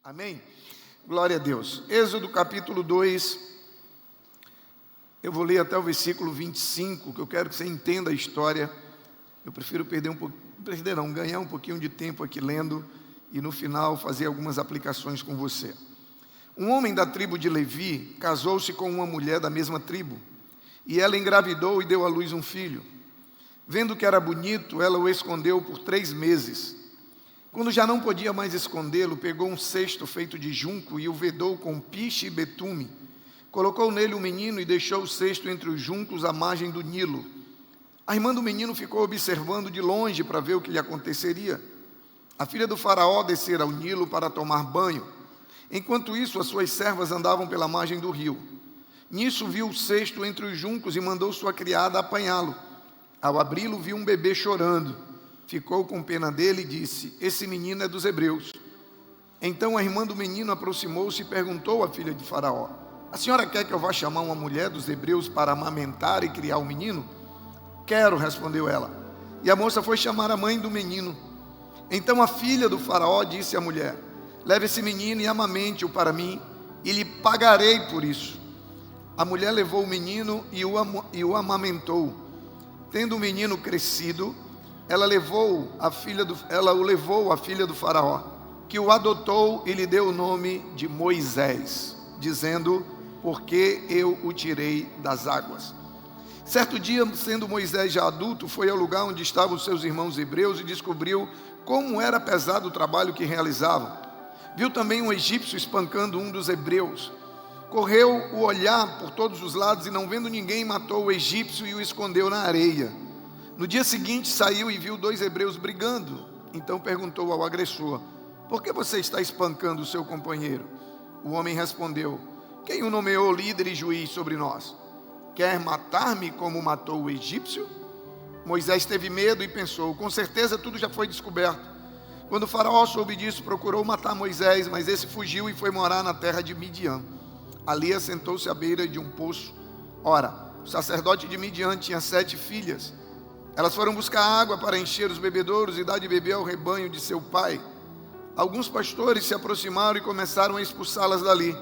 Amém? Glória a Deus. Êxodo capítulo 2, eu vou ler até o versículo 25, que eu quero que você entenda a história. Eu prefiro ganhar um pouquinho de tempo aqui lendo e no final fazer algumas aplicações com você. Um homem da tribo de Levi casou-se com uma mulher da mesma tribo, e ela engravidou e deu à luz um filho. Vendo que era bonito, ela o escondeu por 3 meses. Quando já não podia mais escondê-lo, pegou um cesto feito de junco e o vedou com piche e betume. Colocou nele o menino e deixou o cesto entre os juncos à margem do Nilo. A irmã do menino ficou observando de longe para ver o que lhe aconteceria. A filha do faraó descera ao Nilo para tomar banho. Enquanto isso, as suas servas andavam pela margem do rio. Nisso viu o cesto entre os juncos e mandou sua criada apanhá-lo. Ao abri-lo, viu um bebê chorando. Ficou com pena dele e disse: esse menino é dos hebreus. Então a irmã do menino aproximou-se e perguntou à filha de faraó: a senhora quer que eu vá chamar uma mulher dos hebreus para amamentar e criar o menino? Quero, respondeu ela. E a moça foi chamar a mãe do menino. Então a filha do faraó disse à mulher: leve esse menino e amamente-o para mim, e lhe pagarei por isso. A mulher levou o menino e o amamentou. Tendo o menino crescido, ela o levou à filha do faraó, que o adotou e lhe deu o nome de Moisés, dizendo: porque eu o tirei das águas. Certo dia, sendo Moisés já adulto, foi ao lugar onde estavam os seus irmãos hebreus e descobriu como era pesado o trabalho que realizavam. Viu também um egípcio espancando um dos hebreus. Correu o olhar por todos os lados e, não vendo ninguém, matou o egípcio e o escondeu na areia. No dia seguinte saiu e viu 2 hebreus brigando. Então perguntou ao agressor: por que você está espancando o seu companheiro? O homem respondeu: quem o nomeou líder e juiz sobre nós? Quer matar-me como matou o egípcio? Moisés teve medo e pensou: com certeza tudo já foi descoberto. Quando o faraó soube disso, procurou matar Moisés, mas esse fugiu e foi morar na terra de Midian. Ali assentou-se à beira de um poço. Ora, o sacerdote de Midian tinha 7 filhas. Elas foram buscar água para encher os bebedouros e dar de beber ao rebanho de seu pai. Alguns pastores se aproximaram e começaram a expulsá-las dali.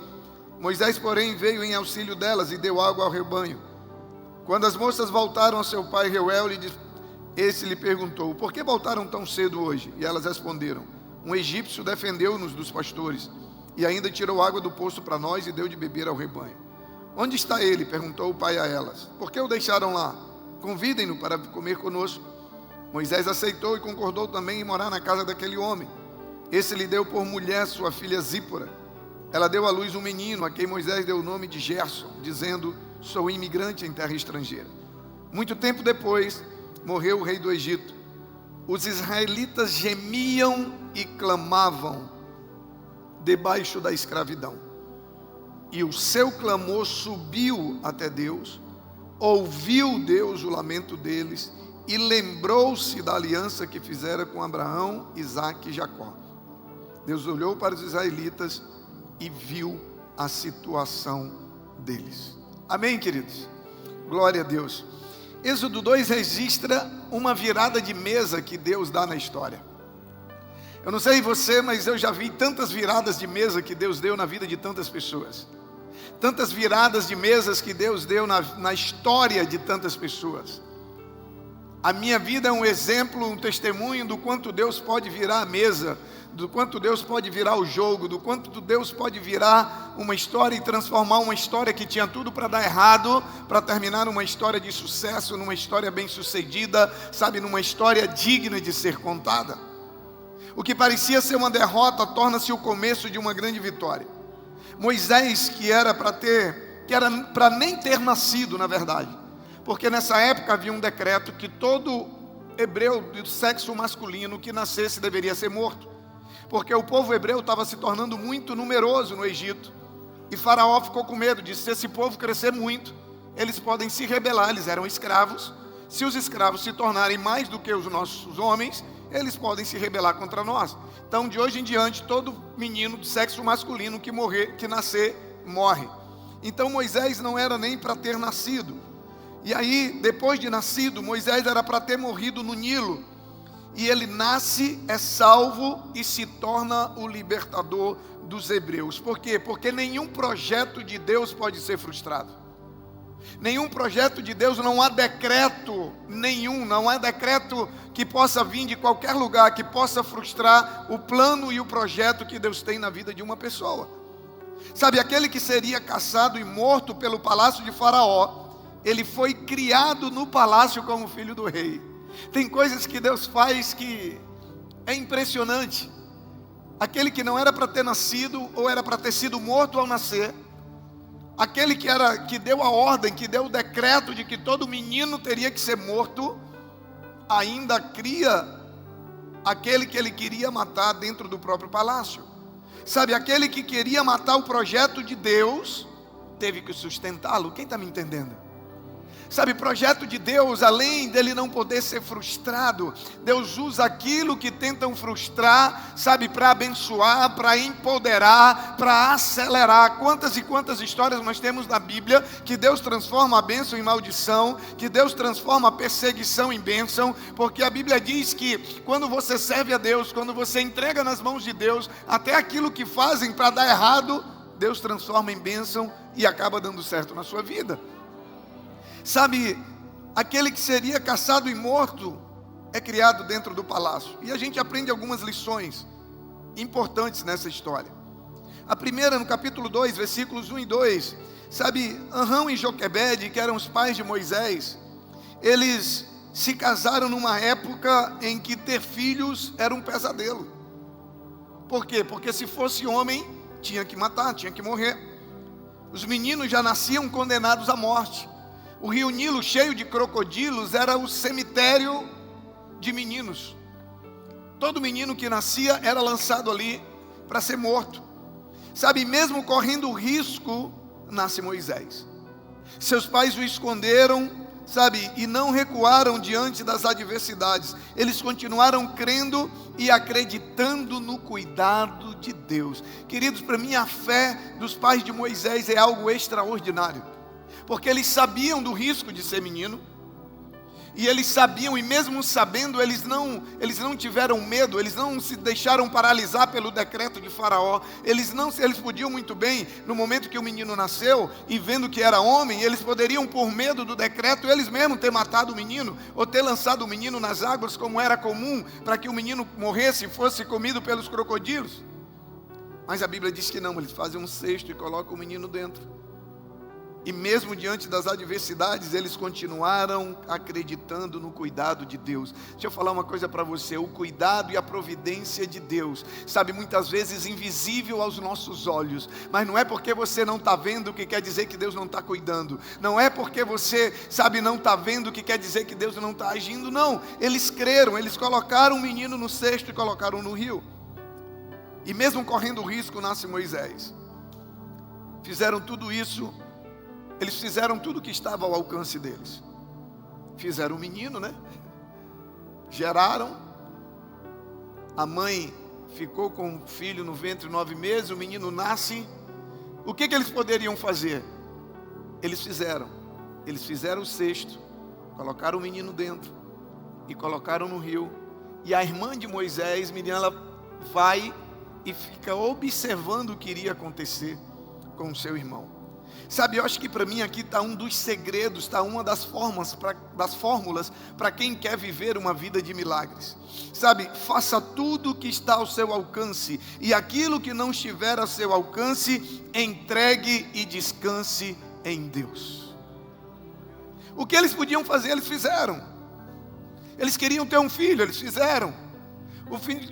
Moisés, porém, veio em auxílio delas e deu água ao rebanho. Quando as moças voltaram a seu pai Reuel, esse lhe perguntou: por que voltaram tão cedo hoje? E elas responderam: um egípcio defendeu-nos dos pastores e ainda tirou água do poço para nós e deu de beber ao rebanho. Onde está ele? Perguntou o pai a elas. Por que o deixaram lá? Convidem-no para comer conosco. Moisés aceitou e concordou também em morar na casa daquele homem. Esse lhe deu por mulher sua filha Zípora. Ela deu à luz um menino, a quem Moisés deu o nome de Gerson, dizendo: sou imigrante em terra estrangeira. Muito tempo depois, morreu o rei do Egito. Os israelitas gemiam e clamavam debaixo da escravidão. E o seu clamor subiu até Deus. Ouviu Deus o lamento deles e lembrou-se da aliança que fizera com Abraão, Isaque e Jacó. Deus olhou para os israelitas e viu a situação deles. Amém, queridos? Glória a Deus. Êxodo 2 registra uma virada de mesa que Deus dá na história. Eu não sei você, mas eu já vi tantas viradas de mesa que Deus deu na vida de tantas pessoas. Tantas viradas de mesas que Deus deu na história de tantas pessoas. A minha vida é um exemplo, um testemunho do quanto Deus pode virar a mesa, do quanto Deus pode virar o jogo, do quanto Deus pode virar uma história e transformar uma história que tinha tudo para dar errado, para terminar numa história de sucesso, numa história bem sucedida, sabe, numa história digna de ser contada. O que parecia ser uma derrota torna-se o começo de uma grande vitória. Moisés, que era para nem ter nascido, na verdade, porque nessa época havia um decreto que todo hebreu do sexo masculino que nascesse deveria ser morto, porque o povo hebreu estava se tornando muito numeroso no Egito, e Faraó ficou com medo de, se esse povo crescer muito, eles podem se rebelar. Eles eram escravos. Se os escravos se tornarem mais do que os nossos homens, eles podem se rebelar contra nós. Então, de hoje em diante, todo menino do sexo masculino que nascer, morre. Então Moisés não era nem para ter nascido. E aí, depois de nascido, Moisés era para ter morrido no Nilo. e ele nasce, é salvo e se torna o libertador dos hebreus. Por quê? Porque nenhum projeto de Deus pode ser frustrado. Nenhum projeto de Deus, não há decreto nenhum, não há decreto que possa vir de qualquer lugar, que possa frustrar o plano e o projeto que Deus tem na vida de uma pessoa. Sabe, aquele que seria caçado e morto pelo palácio de Faraó, ele foi criado no palácio como filho do rei. Tem coisas que Deus faz que é impressionante. Aquele que não era para ter nascido, ou era para ter sido morto ao nascer, aquele que deu a ordem, que deu o decreto de que todo menino teria que ser morto, ainda cria aquele que ele queria matar dentro do próprio palácio. Sabe, aquele que queria matar o projeto de Deus, teve que sustentá-lo. Quem está me entendendo? Sabe, projeto de Deus, além dele não poder ser frustrado, Deus usa aquilo que tentam frustrar, sabe, para abençoar, para empoderar, para acelerar. Quantas e quantas histórias nós temos na Bíblia, que Deus transforma a bênção em maldição, que Deus transforma a perseguição em bênção, porque a Bíblia diz que quando você serve a Deus, quando você entrega nas mãos de Deus, até aquilo que fazem para dar errado, Deus transforma em bênção e acaba dando certo na sua vida. Sabe, aquele que seria caçado e morto é criado dentro do palácio. E a gente aprende algumas lições importantes nessa história. A primeira, no capítulo 2, versículos 1 e 2. Sabe, Arão e Joquebede, que eram os pais de Moisés, eles se casaram numa época em que ter filhos era um pesadelo. Por quê? Porque se fosse homem, tinha que matar, tinha que morrer. Os meninos já nasciam condenados à morte. O rio Nilo, cheio de crocodilos, era o cemitério de meninos. Todo menino que nascia era lançado ali para ser morto. Sabe, mesmo correndo o risco, nasce Moisés. Seus pais o esconderam, sabe, e não recuaram diante das adversidades. Eles continuaram crendo e acreditando no cuidado de Deus. Queridos, para mim a fé dos pais de Moisés é algo extraordinário. Porque eles sabiam do risco de ser menino, e eles sabiam, e mesmo sabendo, eles não tiveram medo, eles não se deixaram paralisar pelo decreto de Faraó. Eles podiam muito bem, no momento que o menino nasceu, e vendo que era homem, eles poderiam, por medo do decreto, eles mesmos ter matado o menino, ou ter lançado o menino nas águas, como era comum, para que o menino morresse e fosse comido pelos crocodilos. Mas a Bíblia diz que não, eles fazem um cesto e colocam o menino dentro. E mesmo diante das adversidades, eles continuaram acreditando no cuidado de Deus. Deixa eu falar uma coisa para você, o cuidado e a providência de Deus, sabe, muitas vezes invisível aos nossos olhos, mas não é porque você não está vendo que quer dizer que Deus não está cuidando, não é porque você, sabe, não está vendo que quer dizer que Deus não está agindo, não. Eles creram, eles colocaram o menino no cesto e colocaram no rio, e mesmo correndo o risco, nasce Moisés. Fizeram tudo isso. Eles fizeram tudo que estava ao alcance deles. Fizeram um menino, né? Geraram. A mãe ficou com o filho no ventre 9 meses. O menino nasce. O que eles poderiam fazer? Eles fizeram o cesto, colocaram o menino dentro e colocaram no rio. E a irmã de Moisés, Miriam, ela vai e fica observando o que iria acontecer com o seu irmão. Sabe, eu acho que para mim aqui está um dos segredos, está uma das fórmulas para quem quer viver uma vida de milagres. Sabe, faça tudo o que está ao seu alcance, e aquilo que não estiver ao seu alcance, entregue e descanse em Deus. O que eles podiam fazer, eles fizeram. Eles queriam ter um filho, eles fizeram.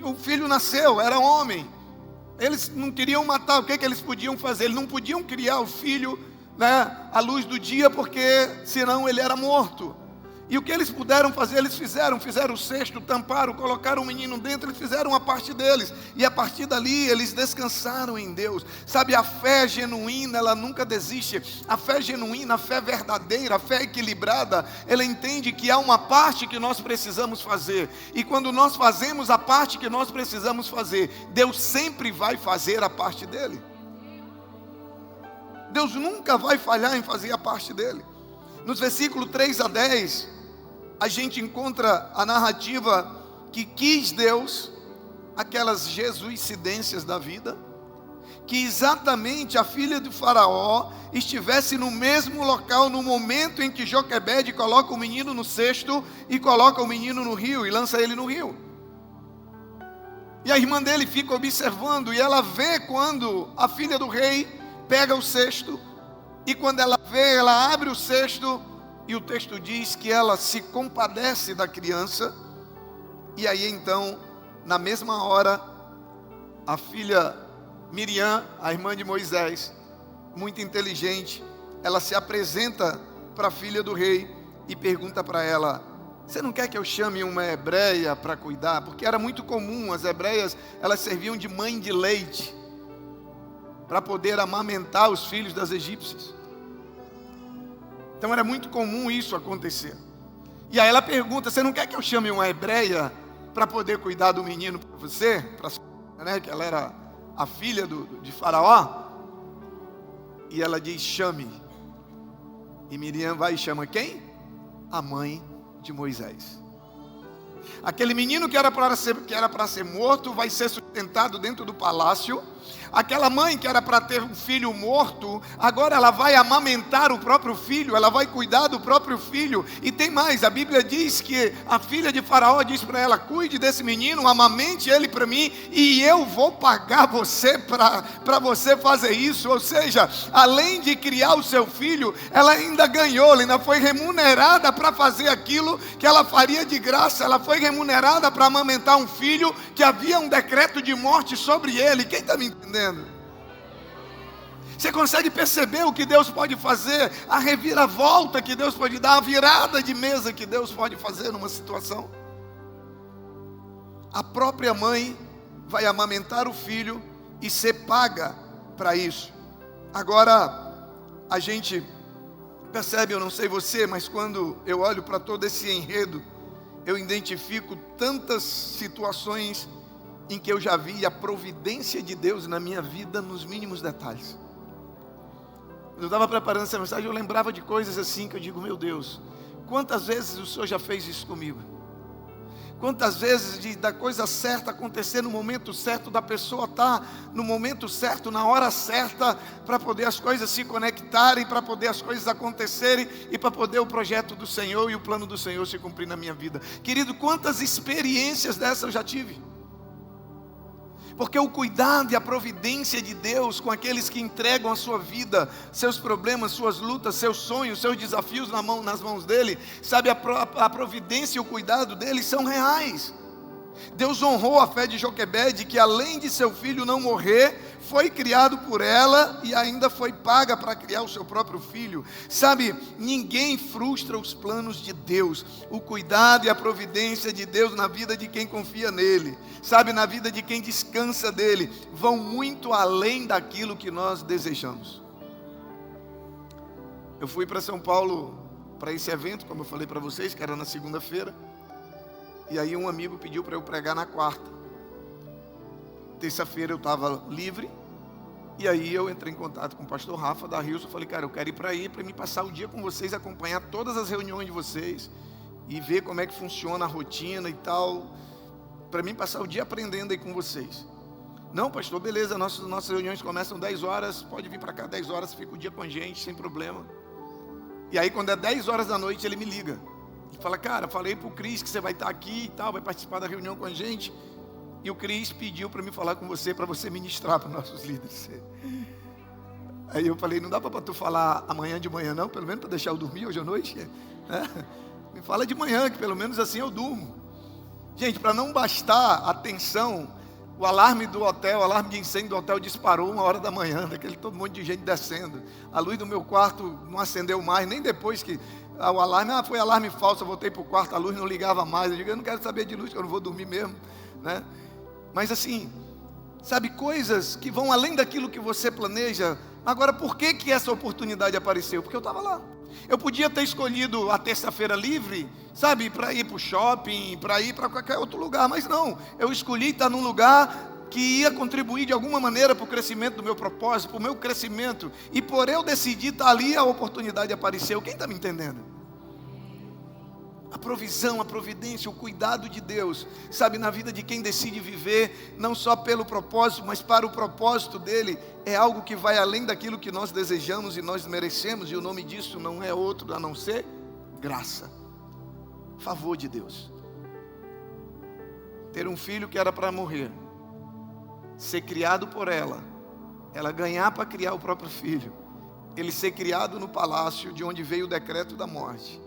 O filho nasceu, era homem. Eles não queriam matar. O que eles podiam fazer? Eles não podiam criar o filho, né, à luz do dia, porque senão ele era morto. E o que eles puderam fazer, eles fizeram o cesto, tamparam, colocaram o menino dentro, eles fizeram a parte deles, e a partir dali eles descansaram em Deus. Sabe, a fé genuína, ela nunca desiste. A fé genuína, a fé verdadeira, a fé equilibrada, ela entende que há uma parte que nós precisamos fazer, e quando nós fazemos a parte que nós precisamos fazer, Deus sempre vai fazer a parte dele. Deus nunca vai falhar em fazer a parte dele. Nos versículos 3 a 10, a gente encontra a narrativa que quis Deus, aquelas jesuicidências da vida, que exatamente a filha de Faraó estivesse no mesmo local no momento em que Joquebede coloca o menino no cesto e coloca o menino no rio e lança ele no rio. E a irmã dele fica observando e ela vê quando a filha do rei pega o cesto, e quando ela vê, ela abre o cesto, e o texto diz que ela se compadece da criança. E aí então, na mesma hora, a filha Miriam, a irmã de Moisés, muito inteligente, ela se apresenta para a filha do rei e pergunta para ela: você não quer que eu chame uma hebreia para cuidar? Porque era muito comum, as hebreias, elas serviam de mãe de leite, para poder amamentar os filhos das egípcias. Então era muito comum isso acontecer. E aí ela pergunta: você não quer que eu chame uma hebreia para poder cuidar do menino para você? Né? Que ela era a filha de Faraó. E ela diz: chame. E Miriam vai e chama quem? A mãe de Moisés. Aquele menino que era para ser morto vai ser sustentado dentro do palácio. Aquela mãe que era para ter um filho morto, agora ela vai amamentar o próprio filho, ela vai cuidar do próprio filho. E tem mais, a Bíblia diz que a filha de Faraó diz para ela: cuide desse menino, amamente ele para mim, e eu vou pagar você para você fazer isso. Ou seja, além de criar o seu filho, ela ainda ganhou, ela ainda foi remunerada para fazer aquilo que ela faria de graça. Ela foi remunerada para amamentar um filho que havia um decreto de morte sobre ele. Quem está me entendendo? Você consegue perceber o que Deus pode fazer, a reviravolta que Deus pode dar, a virada de mesa que Deus pode fazer numa situação? A própria mãe vai amamentar o filho e ser paga para isso. Agora, a gente percebe, eu não sei você, mas quando eu olho para todo esse enredo, eu identifico tantas situações em que eu já vi a providência de Deus na minha vida nos mínimos detalhes. Quando eu estava preparando essa mensagem, eu lembrava de coisas assim que eu digo: meu Deus, quantas vezes o Senhor já fez isso comigo? Quantas vezes da coisa certa acontecer no momento certo, da pessoa estar no momento certo, na hora certa, para poder as coisas se conectarem, para poder as coisas acontecerem e para poder o projeto do Senhor e o plano do Senhor se cumprir na minha vida. Querido, quantas experiências dessas eu já tive? Porque o cuidado e a providência de Deus com aqueles que entregam a sua vida, seus problemas, suas lutas, seus sonhos, seus desafios nas mãos dele, sabe, a providência e o cuidado dele são reais. Deus honrou a fé de Joquebede, que além de seu filho não morrer, foi criado por ela e ainda foi paga para criar o seu próprio filho. Sabe, ninguém frustra os planos de Deus. O cuidado e a providência de Deus na vida de quem confia nele, sabe, na vida de quem descansa dele, vão muito além daquilo que nós desejamos. Eu fui para São Paulo para esse evento, como eu falei para vocês, que era na segunda-feira. E aí um amigo pediu para eu pregar na quarta. Terça-feira eu estava livre. E aí eu entrei em contato com o pastor Rafa da Rio. Eu falei: cara, eu quero ir para aí, para me passar o dia com vocês, acompanhar todas as reuniões de vocês e ver como é que funciona a rotina e tal, para mim passar o dia aprendendo aí com vocês. Não, pastor, beleza, nossas reuniões começam 10 horas, pode vir para cá 10 horas, fica o dia com a gente, sem problema. E aí quando é 10 horas da noite ele me liga. Fala: cara, falei pro Cris que você vai estar aqui e tal, vai participar da reunião com a gente. E o Cris pediu para me falar com você, para você ministrar para os nossos líderes. Aí eu falei: não dá para tu falar amanhã de manhã não? Pelo menos para deixar eu dormir hoje à noite? Me fala de manhã, que pelo menos assim eu durmo. Gente, para não bastar a tensão, o alarme do hotel, o alarme de incêndio do hotel disparou 1h da manhã, daquele todo monte de gente descendo. A luz do meu quarto não acendeu mais, nem depois que o alarme, foi alarme falso, eu voltei para o quarto, a luz não ligava mais. Eu digo: eu não quero saber de luz, eu não vou dormir mesmo, né? Mas assim, sabe, coisas que vão além daquilo que você planeja. Agora, por que essa oportunidade apareceu? Porque eu estava lá. Eu podia ter escolhido a terça-feira livre, sabe, para ir para o shopping, para ir para qualquer outro lugar, mas não, eu escolhi estar num lugar que ia contribuir de alguma maneira para o crescimento do meu propósito, para o meu crescimento, e por eu decidir estar ali, a oportunidade apareceu. Quem está me entendendo? A provisão, a providência, o cuidado de Deus, sabe, na vida de quem decide viver, não só pelo propósito, mas para o propósito dele, é algo que vai além daquilo que nós desejamos e nós merecemos, e o nome disso não é outro a não ser graça, favor de Deus. Ter um filho que era para morrer, ser criado por ela ganhar para criar o próprio filho, ele ser criado no palácio de onde veio o decreto da morte.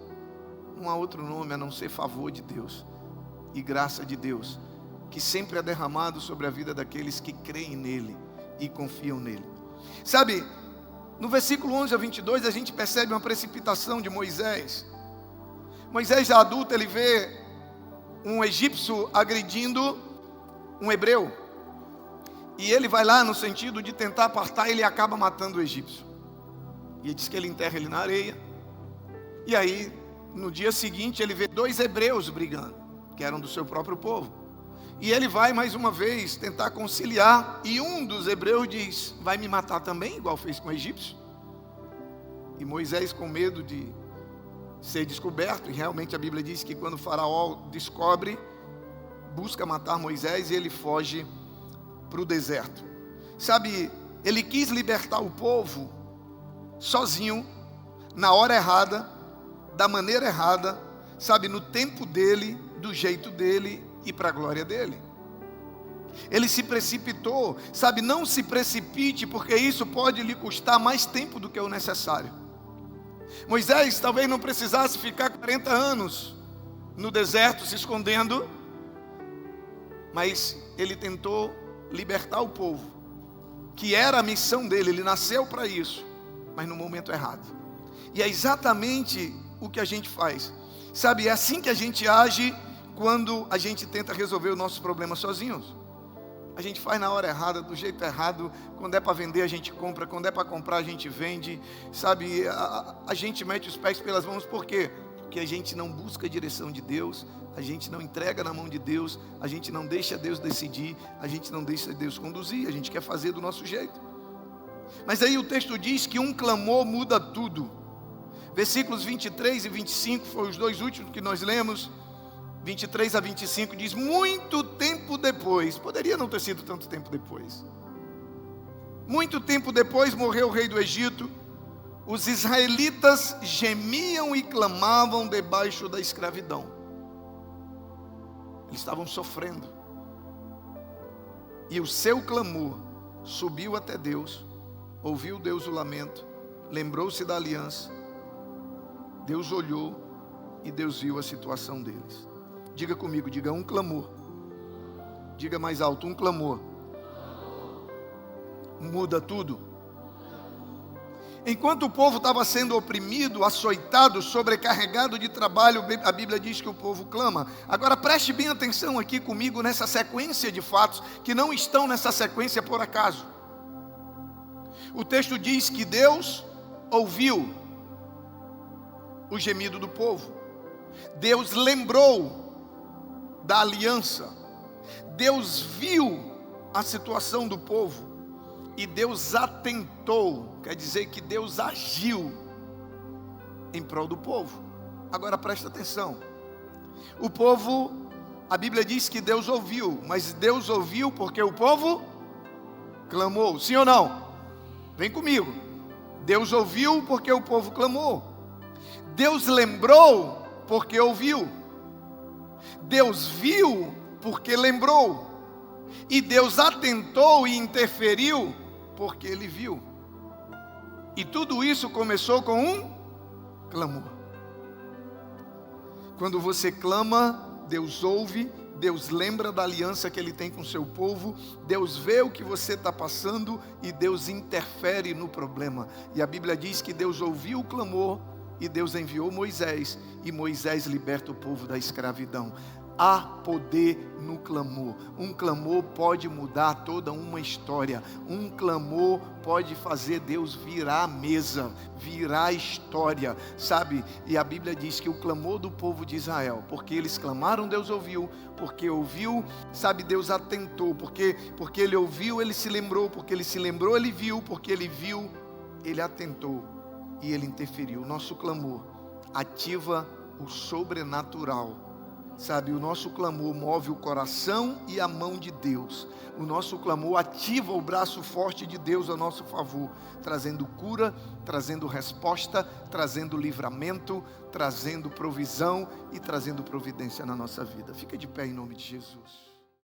Não há outro nome a não ser favor de Deus e graça de Deus, que sempre é derramado sobre a vida daqueles que creem nele e confiam nele. Sabe, no versículo 11 a 22 a gente percebe uma precipitação de Moisés. Moisés já adulto, ele vê um egípcio agredindo um hebreu, e ele vai lá no sentido de tentar apartar, ele acaba matando o egípcio, e diz que ele enterra ele na areia. E aí no dia seguinte ele vê 2 hebreus brigando, que eram do seu próprio povo, e ele vai mais uma vez tentar conciliar, e um dos hebreus diz: vai me matar também, igual fez com o egípcio? E Moisés, com medo de ser descoberto, e realmente a Bíblia diz que quando o faraó descobre, busca matar Moisés, e ele foge para o deserto. Sabe, ele quis libertar o povo sozinho, na hora errada, da maneira errada, sabe, no tempo dele, do jeito dele e para a glória dele. Ele se precipitou, sabe, não se precipite, porque isso pode lhe custar mais tempo do que o necessário. Moisés talvez não precisasse ficar 40 anos no deserto se escondendo, mas ele tentou libertar o povo, que era a missão dele, ele nasceu para isso, mas no momento errado. E é exatamente o que a gente faz, sabe, é assim que a gente age quando a gente tenta resolver os nossos problemas sozinhos. A gente faz na hora errada, do jeito errado. Quando é para vender a gente compra, quando é para comprar a gente vende, sabe, a gente mete os pés pelas mãos. Por quê? Porque a gente não busca a direção de Deus, a gente não entrega na mão de Deus, a gente não deixa Deus decidir, a gente não deixa Deus conduzir, a gente quer fazer do nosso jeito. Mas aí o texto diz que um clamor muda tudo. Versículos 23 e 25 foram os 2 últimos que nós lemos. 23 a 25 diz: muito tempo depois, poderia não ter sido tanto tempo depois, muito tempo depois morreu o rei do Egito. Os israelitas gemiam e clamavam debaixo da escravidão. Eles estavam sofrendo, e o seu clamor subiu até Deus. Ouviu Deus o lamento, lembrou-se da aliança. Deus olhou e Deus viu a situação deles. Diga comigo, diga: um clamor. Diga mais alto: um clamor muda tudo. Enquanto o povo estava sendo oprimido, açoitado, sobrecarregado de trabalho, a Bíblia diz que o povo clama. Agora preste bem atenção aqui comigo nessa sequência de fatos, que não estão nessa sequência por acaso. O texto diz que Deus ouviu o gemido do povo. Deus lembrou da aliança. Deus viu a situação do povo e Deus atentou, quer dizer que Deus agiu em prol do povo. Agora presta atenção. O povo, a Bíblia diz que Deus ouviu, mas Deus ouviu porque o povo clamou. Sim ou não? Vem comigo. Deus ouviu porque o povo clamou. Deus lembrou porque ouviu. Deus viu porque lembrou. E Deus atentou e interferiu porque Ele viu. E tudo isso começou com um clamor. Quando você clama, Deus ouve, Deus lembra da aliança que Ele tem com o seu povo, Deus vê o que você está passando e Deus interfere no problema. E a Bíblia diz que Deus ouviu o clamor e Deus enviou Moisés, e Moisés liberta o povo da escravidão. Há poder no clamor. Um clamor pode mudar toda uma história. Um clamor pode fazer Deus virar a mesa, virar a história, sabe? E a Bíblia diz que o clamor do povo de Israel, porque eles clamaram, Deus ouviu. Porque ouviu, sabe, Deus atentou. Porque Ele ouviu, Ele se lembrou. Porque Ele se lembrou, Ele viu. Porque Ele viu, Ele atentou e Ele interferiu. Nosso clamor ativa o sobrenatural. Sabe, o nosso clamor move o coração e a mão de Deus. O nosso clamor ativa o braço forte de Deus a nosso favor, trazendo cura, trazendo resposta, trazendo livramento, trazendo provisão e trazendo providência na nossa vida. Fica de pé em nome de Jesus.